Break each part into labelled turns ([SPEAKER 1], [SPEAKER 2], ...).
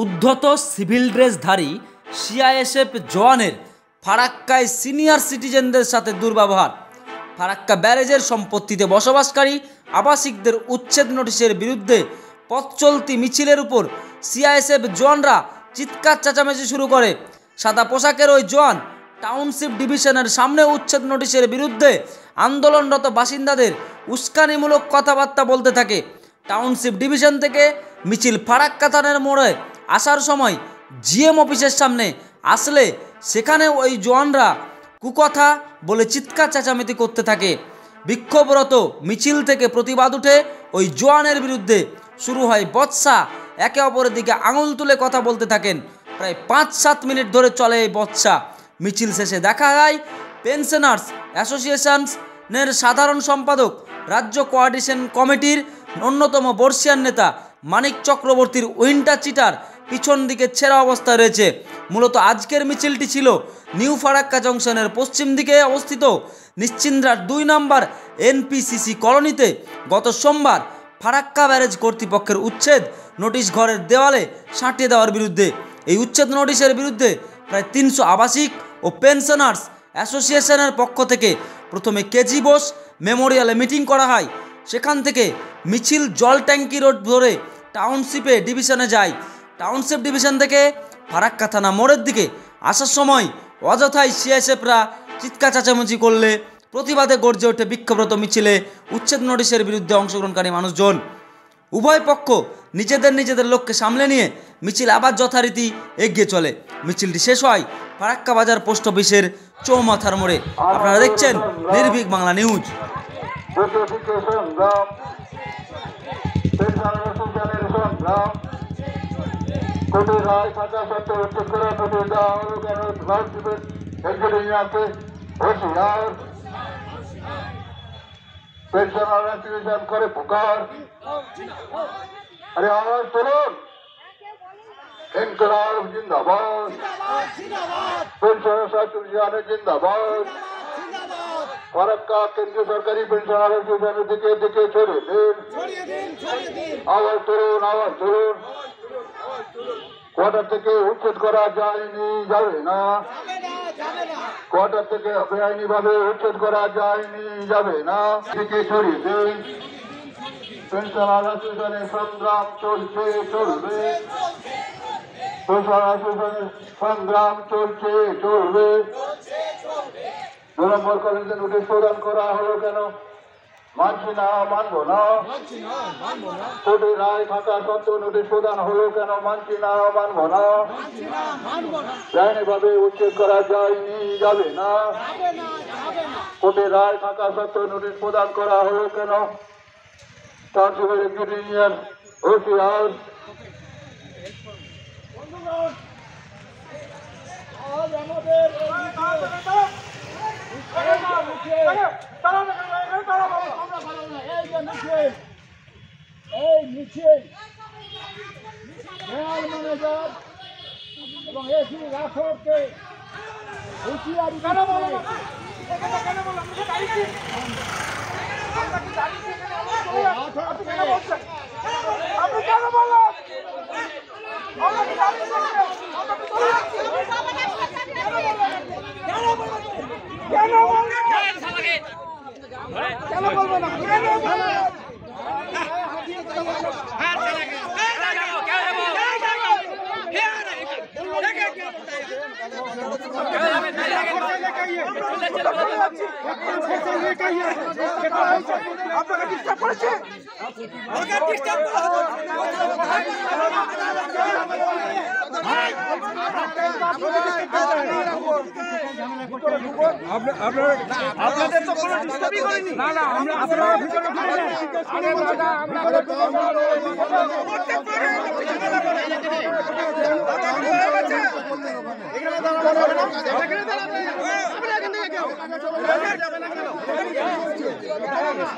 [SPEAKER 1] উদ্ধত civil ড্রেসধারী CISF জওয়ানের ফারাক্কায় senior সিটিজেনদের সাথে দুর্ব্যবহার। ফারাক্কা ব্যারেজের সম্পত্তিতে বসবাসকারী আবাসিকদের উচ্ছেদ নোটিশের বিরুদ্ধে পথ চলতি মিছিলের উপর সিআইএসএফ জওয়ানরা চিৎকার চেঁচামেচি শুরু করে। সাদা পোশাকের ওই জওয়ান টাউনশিপ ডিভিশনের সামনে উচ্ছেদ নোটিশের বিরুদ্ধে আন্দোলনরত বাসিন্দাদের উস্কানিমূলক কথাবার্তা বলতে থাকে। টাউনশিপ ডিভিশন থেকে মিছিল ফারাক্কা থানার মোড়ে আসার সময় জিএম অফিসের সামনে আসলে সেখানে ওই জওয়ানরা কুকথা বলে চিৎকার চেঁচামেচি করতে থাকে। বিক্ষোভরত মিছিল থেকে প্রতিবাদ উঠে ওই জওয়ানের বিরুদ্ধে শুরু হয় বচসা। একে অপরের দিকে আঙুল তুলে কথা বলতে থাকেন। প্রায় 5-7 মিনিট ধরে চলে এই বচসা। মিছিল শেষে দেখা যায় পেনশনার্স অ্যাসোসিয়েশনের সাধারণ সম্পাদক, রাজ্য কোঅর্ডিনেশন কমিটির অন্যতম বর্ষিয়ান নেতা মানিক চক্রবর্তীর উইন্টার চিটার পিছন দিকে ছেঁড়া অবস্থায় রয়েছে। মূলত আজকের মিছিলটি ছিল নিউ ফারাক্কা জংশনের পশ্চিম দিকে অবস্থিত নিশ্চিন্দ্রার 2 নম্বর এনপিসিসি কলোনিতে গত সোমবার ফারাক্কা ব্যারেজ কর্তৃপক্ষের উচ্ছেদ নোটিশ ঘরের দেওয়ালে সাঁটিয়ে দেওয়ার বিরুদ্ধে। এই উচ্ছেদ নোটিশের বিরুদ্ধে প্রায় 300 আবাসিক ও পেনশনার্স অ্যাসোসিয়েশনের পক্ষ থেকে প্রথমে কেজি বোস মেমোরিয়ালে মিটিং করা হয়। সেখান থেকে মিছিল জল ট্যাঙ্কি রোড ধরে টাউনশিপে ডিভিশনে যায়। টাউনশিপ ডিভিশন থেকে ফারাক্কা থানা মোড়ের দিকে আসার সময় অযথাই সিআইএসএফরা চিৎকার চেঁচামেচি করলে প্রতিবাদে গর্জে ওঠে বিক্ষোভরত মিছিলে উচ্ছেদ নোটিশের বিরুদ্ধে অংশগ্রহণকারী মানুষজন। উভয় পক্ষ নিজেদের লোককে সামলে নিয়ে মিছিল আবার যথারীতি এগিয়ে চলে। মিছিলটি শেষ হয় ফারাক্কা বাজার পোস্ট অফিসের চৌমাথার মোড়ে। আপনারা দেখছেন নির্ভীক বাংলা নিউজ।
[SPEAKER 2] করে পুকার, আরে আওয়াজ তুলুন, ইনকলাব জিন্দাবাদ, পেনশনার অ্যাসোসিয়েশন জিন্দাবাদ, ফারাক্কা কেন্দ্রীয় সরকারি পেনশনার অ্যাসোসিয়েশনের দিকে ছড়িয়ে দিন, আওয়াজ তুলুন। কোয়ার্টার থেকে উচ্ছেদ করা যাবে না, কোয়ার্টার থেকে বেআইনি ভাবে উচ্ছেদ করা যাবে না, দিকে ছড়িয়ে দিন। পেনশনার অ্যাসোসিয়েশনের সংগ্রাম চলবে। পেনশনার অ্যাসোসিয়েশনের সংগ্রাম চলবে। 2 নম্বর কলেজে নোটিশ প্রদান করা হলো কেন? মানছি না, মানবো না। কোর্টের রায় থাকা সত্ত্বেও নোটিশ প্রদান হলো কেন? মানছি না, মানবো না। বেআইনিভাবে উচ্ছেদ করা যাবে না। কোর্টের রায় থাকা সত্ত্বেও নোটিশ প্রদান করা হলো কেন? টাউনশিপের ইঞ্জিনিয়ার হুঁশিয়ার।
[SPEAKER 3] এই মিছিল রেল ম্যানেজার এবং এসি রাঠোরকে হুঁশিয়ারি কেন বলবো না? আপনাকে ডিস্টার্ব করেছে? আপনাদের তো কোনো ডিস্টার্বই করেনি। না আমরা আপনারা ভিতরে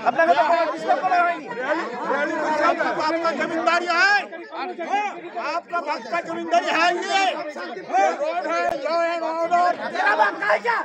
[SPEAKER 3] আপনাকে तो कोई डिस्टर्ब करा है नहीं। आपका जमींदारी है, आपका बाप का जमींदारी है, ये रोड है, लॉ एंड ऑर्डर। तेरा बाप का है क्या?